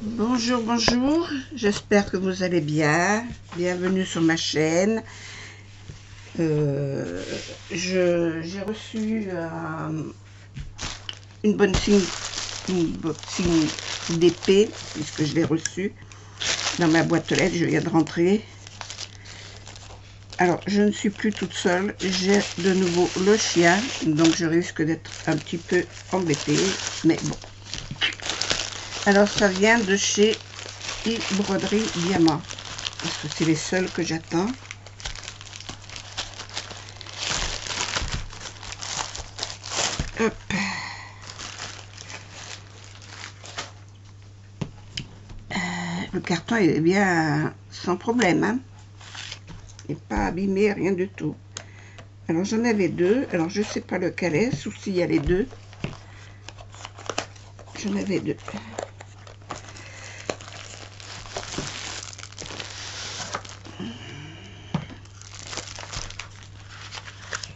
Bonjour, bonjour, j'espère que vous allez bien. Bienvenue sur ma chaîne. J'ai reçu une bonne signe d'épée, puisque je l'ai reçu dans ma boîte aux lettres, je viens de rentrer. Alors, je ne suis plus toute seule, j'ai de nouveau le chien, donc je risque d'être un petit peu embêtée, mais bon. Alors, ça vient de chez Broderie Diamant, parce que c'est les seuls que j'attends. Hop. Le carton est bien sans problème, hein. Il n'est pas abîmé, rien du tout. Alors j'en avais deux, alors je sais pas lequel est, ou s'il y a les deux. J'en avais deux.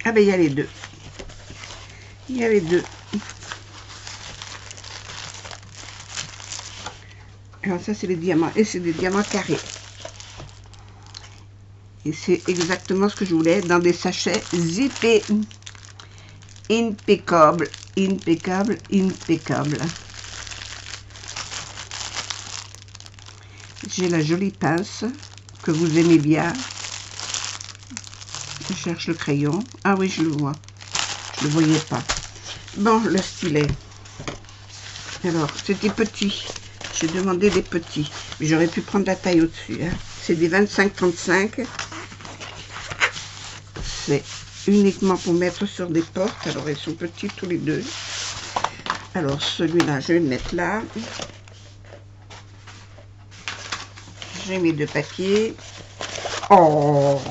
Ah ben il y a les deux. Il y a les deux. Alors ça c'est les diamants, et c'est des diamants carrés. Et c'est exactement ce que je voulais, dans des sachets zippés. Impeccable, impeccable, impeccable. J'ai la jolie pince que vous aimez bien. Je cherche le crayon. Ah oui, je le vois. Je ne le voyais pas. Bon, le stylet. Alors, c'était petit. J'ai demandé des petits. Mais j'aurais pu prendre la taille au-dessus. Hein. C'est des 25-35. C'est uniquement pour mettre sur des portes. Alors, ils sont petits tous les deux. Alors, celui-là, je vais le mettre là. J'ai mes deux papiers. Oh!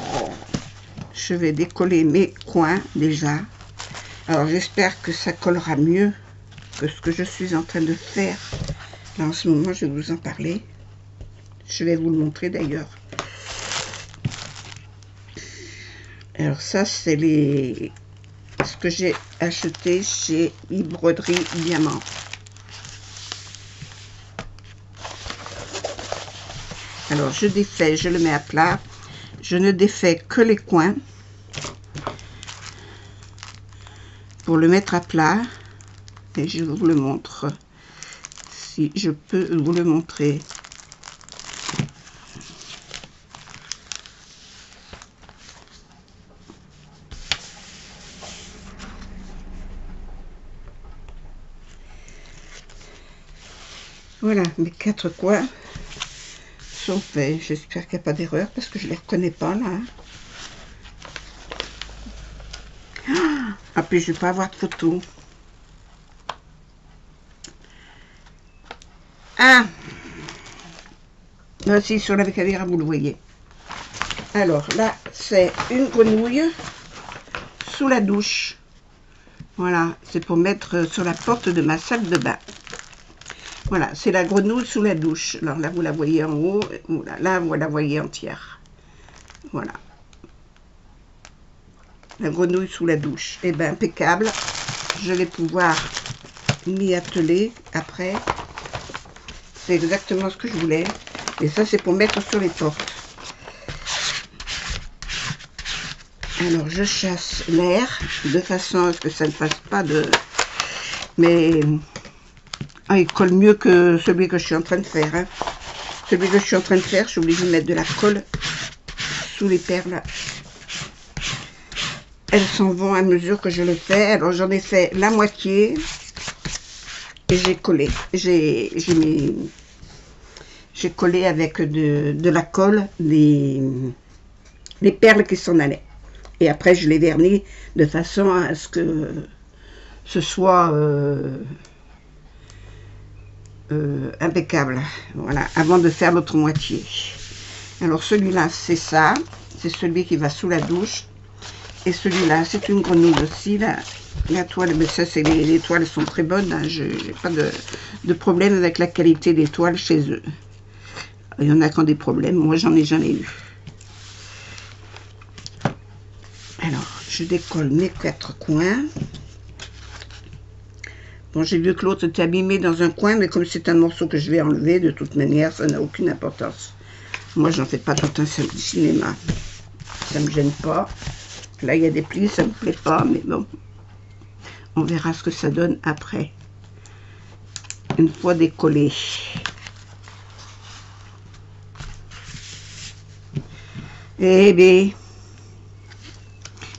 Je vais décoller mes coins déjà. Alors, j'espère que ça collera mieux que ce que je suis en train de faire. Là, en ce moment, je vais vous en parler. Je vais vous le montrer d'ailleurs. Alors, ça, c'est ce que j'ai acheté chez Broderie Diamant. Alors, je défais, je le mets à plat. Je ne défais que les coins pour le mettre à plat. Et je vous le montre. Si je peux vous le montrer. Voilà, mes quatre coins sont faits. J'espère qu'il n'y a pas d'erreur parce que je ne les reconnais pas là. Ah, puis je ne vais pas avoir de photo. Ah, là aussi sur la caméra vous le voyez. Alors là, c'est une grenouille sous la douche. Voilà, c'est pour mettre sur la porte de ma salle de bain. Voilà, c'est la grenouille sous la douche. Alors là, vous la voyez en haut. Là, vous la voyez entière. Voilà. La grenouille sous la douche. Eh bien, impeccable. Je vais pouvoir m'y atteler après. C'est exactement ce que je voulais. Et ça, c'est pour mettre sur les portes. Alors, je chasse l'air de façon à ce que ça ne fasse pas de... Mais... Ah, il colle mieux que celui que je suis en train de faire. Hein. Celui que je suis en train de faire, je suis obligée de mettre de la colle sous les perles. Elles s'en vont à mesure que je le fais. Alors j'en ai fait la moitié et j'ai collé. J'ai collé avec de la colle les perles qui s'en allaient. Et après je les vernis de façon à ce que ce soit impeccable. Voilà, avant de faire l'autre moitié. Alors celui-là c'est ça, c'est celui qui va sous la douche. Et celui-là c'est une grenouille aussi. La toile, mais ça c'est les toiles sont très bonnes. Hein, je n'ai pas de problème avec la qualité des toiles chez eux. Il y en a qui ont des problèmes, moi j'en ai jamais eu. Alors je décolle mes quatre coins Bon, j'ai vu que l'autre était abîmé dans un coin, mais comme c'est un morceau que je vais enlever, de toute manière, ça n'a aucune importance. Moi, j'en fais pas tout un cinéma. Ça me gêne pas. Là, il y a des plis, ça me plaît pas, mais bon. On verra ce que ça donne après. Une fois décollé. Eh bien,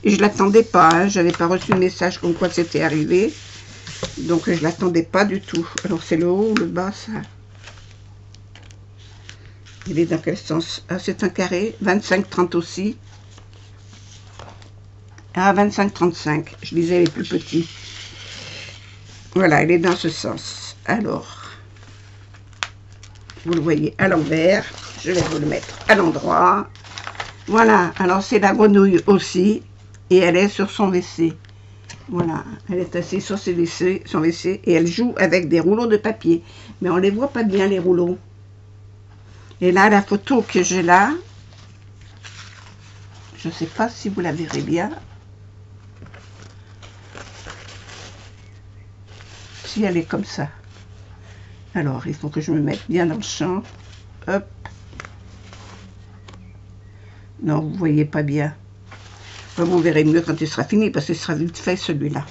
je l'attendais pas, hein. J'avais pas reçu le message comme quoi c'était arrivé. Donc je l'attendais pas du tout. Alors c'est le haut ou le bas, ça? Il est dans quel sens? Ah, c'est un carré. 25-30 aussi. Ah, 25-35. Je disais les plus petits. Voilà, il est dans ce sens. Alors, vous le voyez à l'envers. Je vais vous le mettre à l'endroit. Voilà, alors c'est la grenouille aussi. Et elle est sur son WC. Voilà, elle est assise sur son WC et elle joue avec des rouleaux de papier. Mais on ne les voit pas bien, les rouleaux. Et là, la photo que j'ai là, je ne sais pas si vous la verrez bien. Si elle est comme ça. Alors, il faut que je me mette bien dans le champ. Hop. Non, vous ne voyez pas bien. Vous verrez mieux quand il sera fini, parce qu'il sera vite fait, celui-là.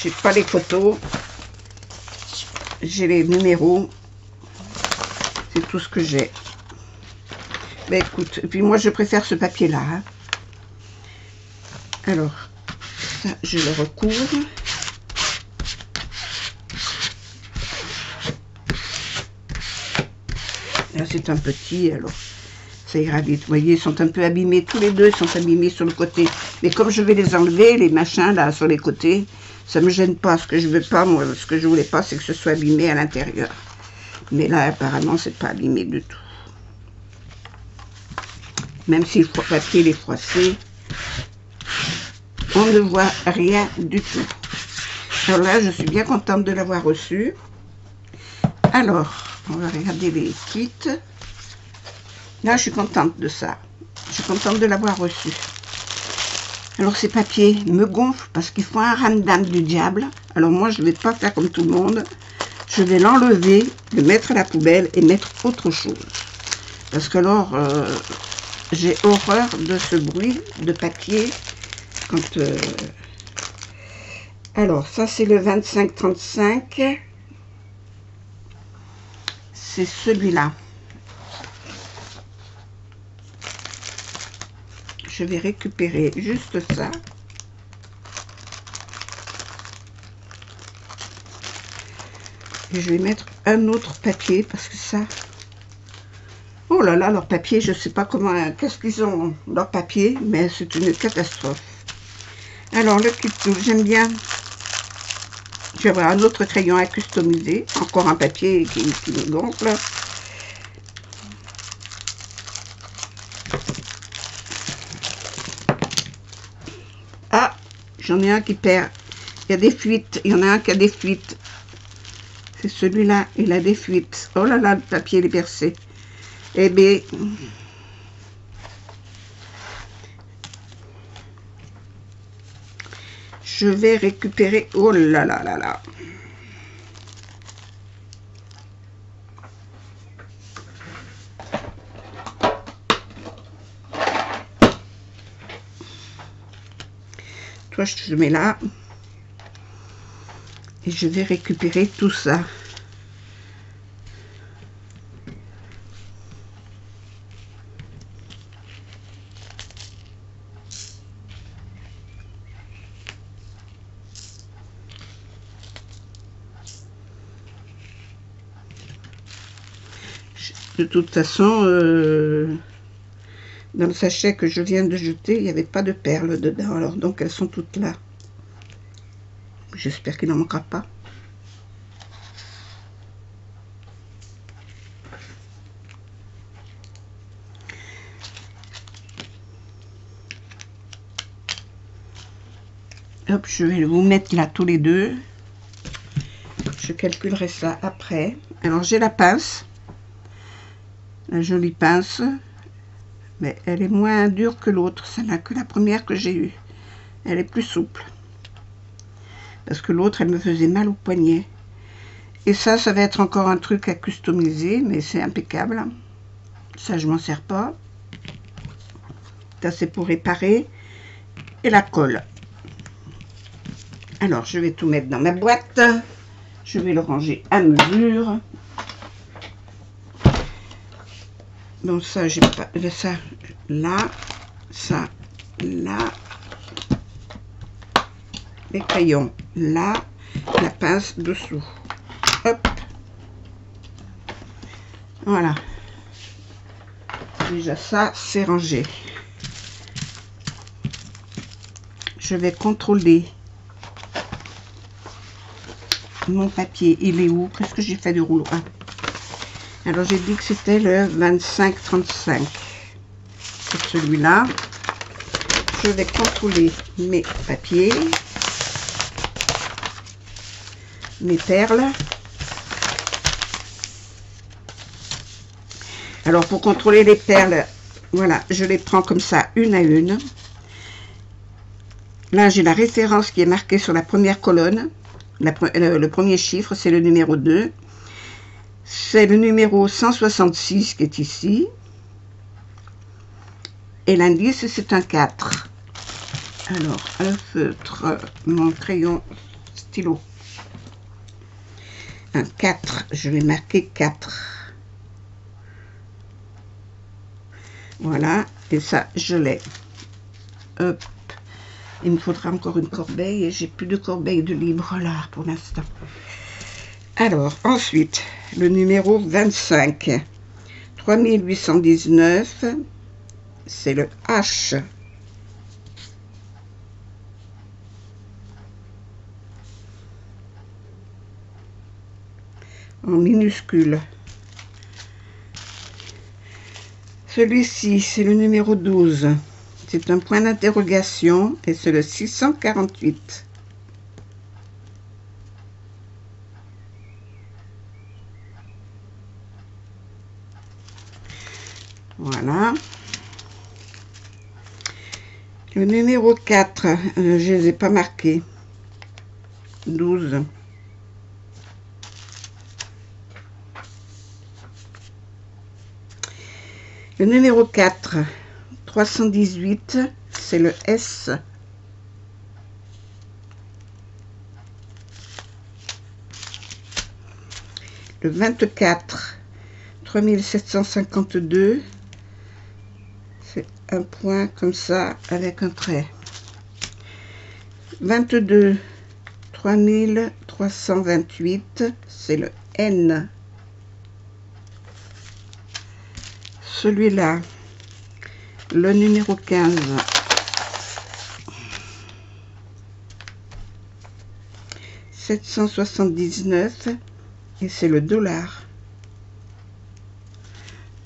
J'ai pas les photos. J'ai les numéros. C'est tout ce que j'ai. Ben écoute, et puis moi, je préfère ce papier-là. Hein. Alors, ça, je le recouvre. Là, c'est un petit, alors... Ça ira vite. Vous voyez, ils sont un peu abîmés. Tous les deux, ils sont abîmés sur le côté. Mais comme je vais les enlever, les machins, là, sur les côtés, ça me gêne pas. Ce que je veux pas, moi, ce que je voulais pas, c'est que ce soit abîmé à l'intérieur. Mais là, apparemment, c'est pas abîmé du tout. Même si le papier est froissé, on ne voit rien du tout. Alors là, je suis bien contente de l'avoir reçu. Alors, on va regarder les kits. Là, je suis contente de ça. Je suis contente de l'avoir reçu. Alors, ces papiers me gonflent parce qu'ils font un ramdam du diable. Alors, moi, je ne vais pas faire comme tout le monde. Je vais l'enlever, le mettre à la poubelle et mettre autre chose. Parce que alors, j'ai horreur de ce bruit de papier. Quand, Alors, ça, c'est le 25-35. C'est celui-là. Je vais récupérer juste ça. Et je vais mettre un autre papier parce que ça... Oh là là, leur papier, je ne sais pas comment... Qu'est-ce qu'ils ont, leur papier, mais c'est une catastrophe. Alors, le kit tool, j'aime bien. Je vais avoir un autre crayon à customiser. Encore un papier qui me gonfle. Ah, j'en ai un qui perd. Il y a des fuites. Il y en a un qui a des fuites. C'est celui-là, il a des fuites. Oh là là, le papier est percé. Eh bien, je vais récupérer. Oh là là là là. Toi, je te mets là. Et je vais récupérer tout ça. De toute façon, dans le sachet que je viens de jeter, il n'y avait pas de perles dedans. Alors donc elles sont toutes là. J'espère qu'il n'en manquera pas. Hop, je vais vous mettre là tous les deux. Je calculerai ça après. Alors j'ai la pince. La jolie pince. Mais elle est moins dure que l'autre. Celle-là que la première que j'ai eue. Elle est plus souple. parce que l'autre, elle me faisait mal au poignet. Et ça va être encore un truc à customiser, mais c'est impeccable. Ça, je m'en sers pas. Ça, c'est pour réparer. Et la colle. Alors, je vais tout mettre dans ma boîte. Je vais le ranger à mesure. Donc ça, j'ai pas ça là, ça là, les crayons là, la pince dessous. Hop, voilà. Déjà ça, c'est rangé. Je vais contrôler mon papier. Il est où? Qu'est-ce que j'ai fait du rouleau? Ah. Alors j'ai dit que c'était le 25-35. C'est celui-là. Je vais contrôler mes papiers, mes perles. Alors pour contrôler les perles, voilà, je les prends comme ça, une à une. Là, j'ai la référence qui est marquée sur la première colonne. Le premier chiffre, c'est le numéro 2. C'est le numéro 166 qui est ici. Et l'indice, c'est un 4. Alors, un feutre, mon crayon stylo. Un 4, je vais marquer 4. Voilà, et ça, je l'ai. Hop. Il me faudra encore une corbeille et j'ai plus de corbeille de libre là pour l'instant. Alors, ensuite, le numéro 25. 3819, c'est le H. En minuscule. Celui-ci, c'est le numéro 12. C'est un point d'interrogation et c'est le 648. Voilà. Le numéro 4, je ne les ai pas marqués. 12. Le numéro 4, 318, c'est le S. Le 24, 3752, c'est un point comme ça avec un trait. 22, 3328, c'est le N. Celui-là, le numéro 15, « 779 et c'est le dollar.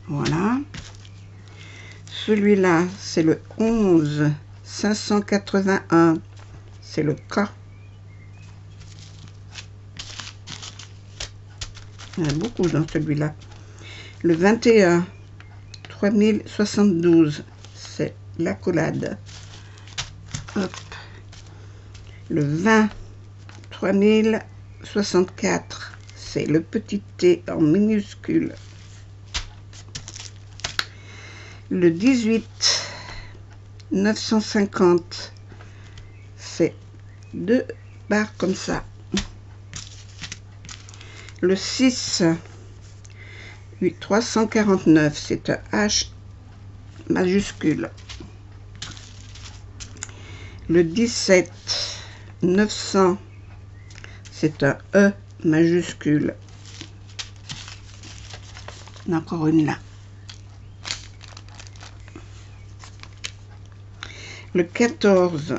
Voilà. Celui-là, c'est le 11 581, c'est le K. Il y en a beaucoup dans celui-là. Le 21 3072, c'est l'accolade. Hop. Le 20 3064, c'est le petit T en minuscule. Le 18 950, c'est 2 barres comme ça. Le 6 349, c'est un H majuscule. Le 17 900, c'est un E majuscule. Il y en a encore une là. Le 14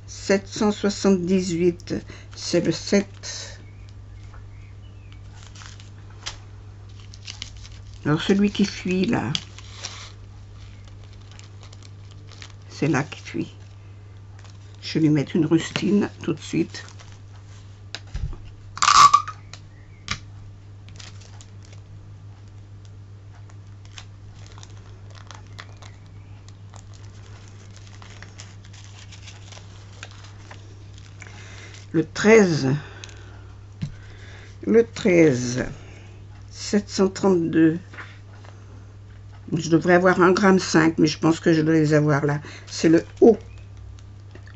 778, c'est le 7. Alors celui qui fuit là, c'est là qui fuit. Je vais lui mettre une rustine tout de suite. Le 13, 732. Je devrais avoir 1,5 g, mais je pense que je dois les avoir là. C'est le haut,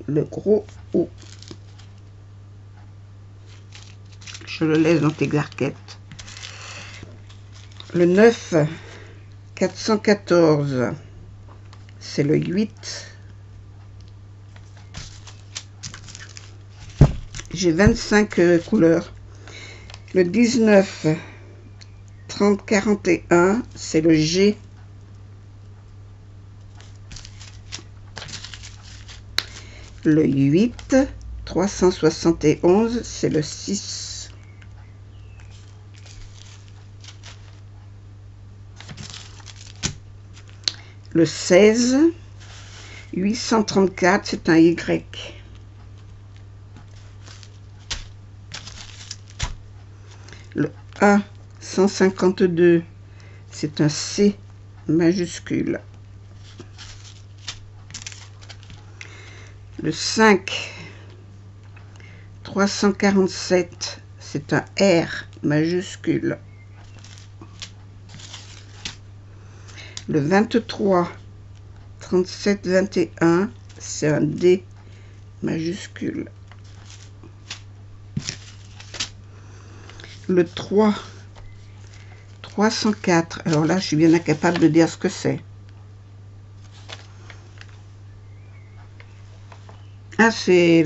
le gros haut. Je le laisse dans tes garquettes. Le 9, 414, c'est le 8. J'ai 25 couleurs. Le 19, 30, 41, c'est le G. Le 8, 371, c'est le 6. Le 16, 834, c'est un Y. Le A, 152, c'est un C majuscule. Le 5, 347, c'est un R majuscule. Le 23, 37, 21, c'est un D majuscule. Le 3, 304, alors là, je suis bien incapable de dire ce que c'est. Ah, c'est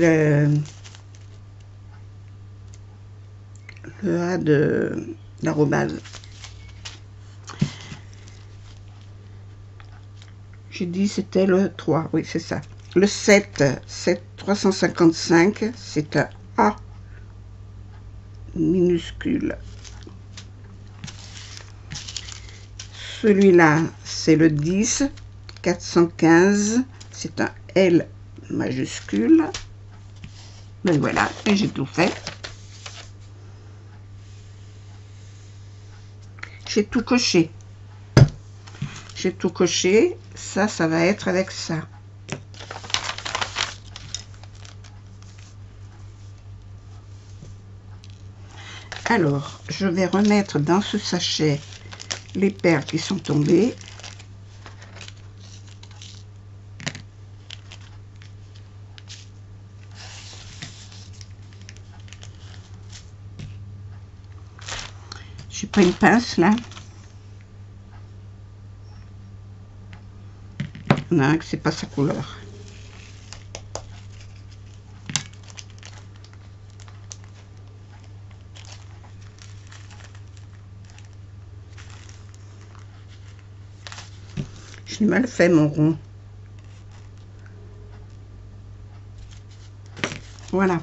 le A de l'arrobase. J'ai dit c'était le 3, oui c'est ça. Le 7, 355, c'est un A minuscule. Celui-là, c'est le 10, 415, c'est un L majuscule. Ben voilà, et j'ai tout fait. J'ai tout coché. J'ai tout coché. Ça va être avec ça. Alors, je vais remettre dans ce sachet les perles qui sont tombées. J'ai pas une pince là. Il y en a un que c'est pas sa couleur. J'ai mal fait mon rond. Voilà.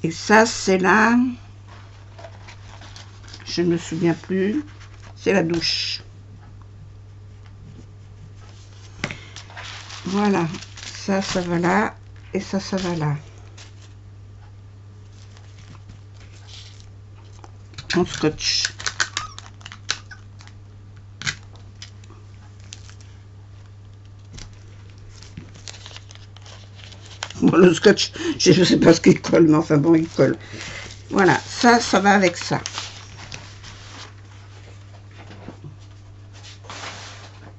Et ça, c'est là. Je ne me souviens plus. C'est la douche. Voilà. Ça va là. Et ça va là. En scotch. Bon, le scotch, je ne sais pas ce qu'il colle, mais enfin bon, il colle. Voilà, ça va avec ça.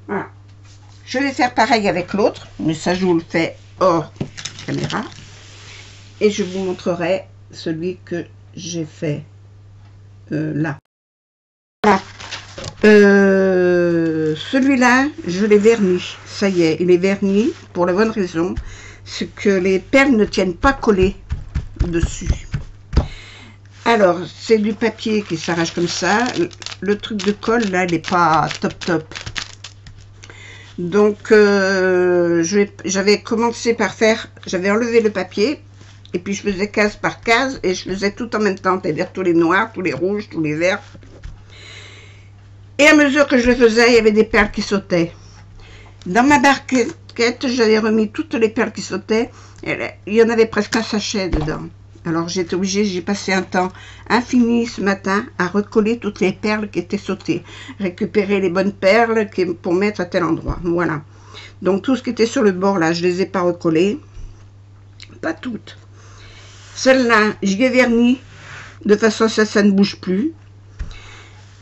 Voilà. Je vais faire pareil avec l'autre, mais ça, je vous le fais hors caméra. Et je vous montrerai celui que j'ai fait là. Voilà. Celui-là, je l'ai verni. Ça y est, il est verni pour la bonne raison. C'est que les perles ne tiennent pas collées dessus. Alors, c'est du papier qui s'arrache comme ça. Le truc de colle, là, il n'est pas top. Donc, j'avais commencé par faire... J'avais enlevé le papier, et puis je faisais case par case, et je faisais tout en même temps, c'est-à-dire tous les noirs, tous les rouges, tous les verts. Et à mesure que je le faisais, il y avait des perles qui sautaient. Dans ma barquette, j'avais remis toutes les perles qui sautaient. Il y en avait presque un sachet dedans. Alors j'étais obligée, j'ai passé un temps infini ce matin à recoller toutes les perles qui étaient sautées. Récupérer les bonnes perles pour mettre à tel endroit. Voilà. Donc tout ce qui était sur le bord là, je les ai pas recollées. Pas toutes. Celle-là, j'y ai verni de façon à ce que ça ne bouge plus.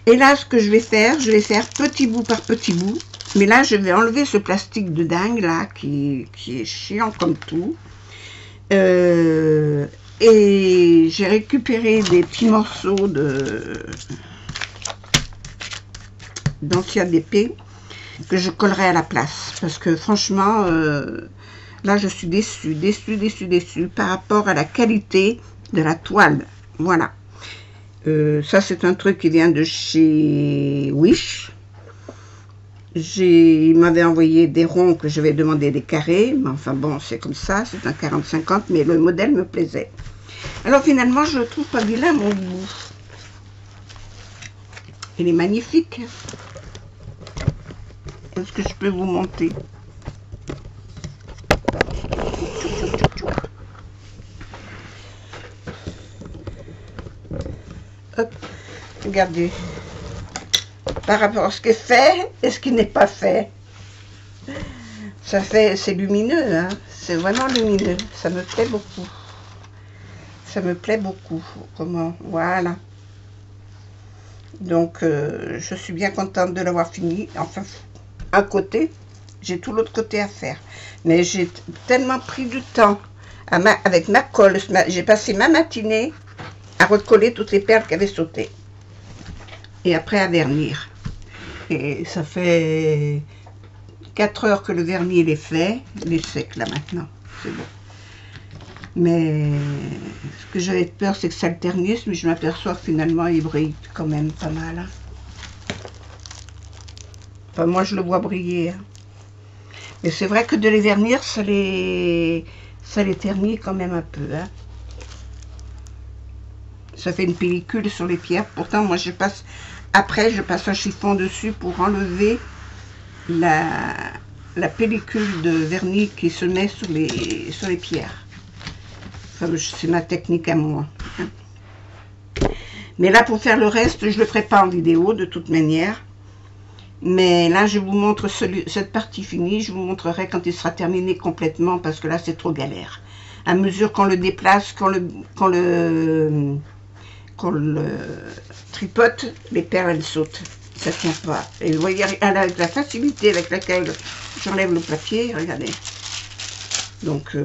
Et là, ce que je vais faire petit bout par petit bout. Mais là, je vais enlever ce plastique de dingue là, qui est chiant comme tout. Et j'ai récupéré des petits morceaux d'ancien DP que je collerai à la place. Parce que franchement, là, je suis déçue par rapport à la qualité de la toile. Voilà. Ça, c'est un truc qui vient de chez Wish. Il m'avait envoyé des ronds que je vais demander des carrés. Mais enfin bon, c'est comme ça, c'est un 40-50, mais le modèle me plaisait. Alors finalement, je le trouve pas vilain, mon bout. Il est magnifique. Est-ce que je peux vous monter? Hop, regardez. Par rapport à ce qui est fait et ce qui n'est pas fait. C'est lumineux, hein. C'est vraiment lumineux. Ça me plaît beaucoup. Ça me plaît beaucoup. Comment? Voilà. Donc, je suis bien contente de l'avoir fini. Enfin, un côté, j'ai tout l'autre côté à faire. Mais j'ai tellement pris du temps avec ma colle. J'ai passé ma matinée à recoller toutes les perles qui avaient sauté. Et après à vernir. Et ça fait 4 heures que le vernis il est fait. Il est sec là maintenant. C'est bon. Mais ce que j'avais peur, c'est que ça le ternisse. Mais je m'aperçois que finalement, il brille quand même pas mal. Hein. Enfin, moi, je le vois briller. Hein. Mais c'est vrai que de les vernir, ça les ternit quand même un peu. Hein. Ça fait une pellicule sur les pierres. Pourtant, moi, je passe un chiffon dessus pour enlever la pellicule de vernis qui se met sur les pierres. Enfin, c'est ma technique à moi. Hein. Mais là, pour faire le reste, je ne le ferai pas en vidéo, de toute manière. Mais là, je vous montre cette partie finie. Je vous montrerai quand il sera terminé complètement, parce que là, c'est trop galère. À mesure qu'on le déplace, qu'on le tripote, les perles, elles sautent. Ça ne tient pas. Et vous voyez, avec la facilité avec laquelle j'enlève le papier, regardez. Donc,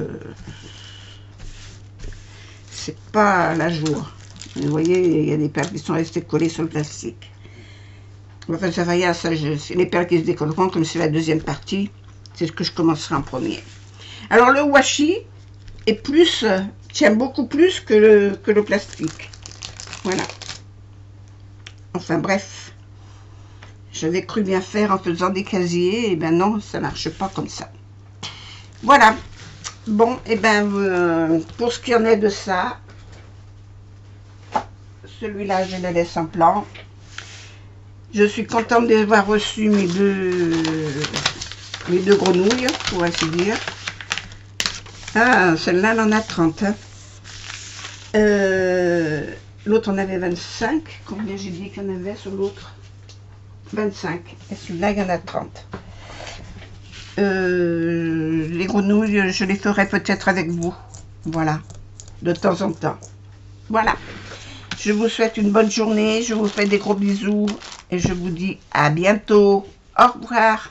c'est pas la joie. Vous voyez, il y a des perles qui sont restées collées sur le plastique. Enfin, ça va rien, ça, c'est les perles qui se décolleront, comme c'est la deuxième partie. C'est ce que je commencerai en premier. Alors, le washi est plus, tient beaucoup plus que le plastique. Voilà. Enfin, bref. J'avais cru bien faire en faisant des casiers, et ben non, ça marche pas comme ça. Voilà. Bon, et ben, pour ce qui en est de ça, celui-là, je le laisse en plan. Je suis contente d'avoir reçu mes deux grenouilles, pour ainsi dire. Ah, celle-là, elle en a 30. Hein. L'autre en avait 25. Combien j'ai dit qu'il y en avait sur l'autre? 25. Et celui-là, il y en a 30. Les grenouilles, je les ferai peut-être avec vous. Voilà. De temps en temps. Voilà. Je vous souhaite une bonne journée. Je vous fais des gros bisous. Et je vous dis à bientôt. Au revoir.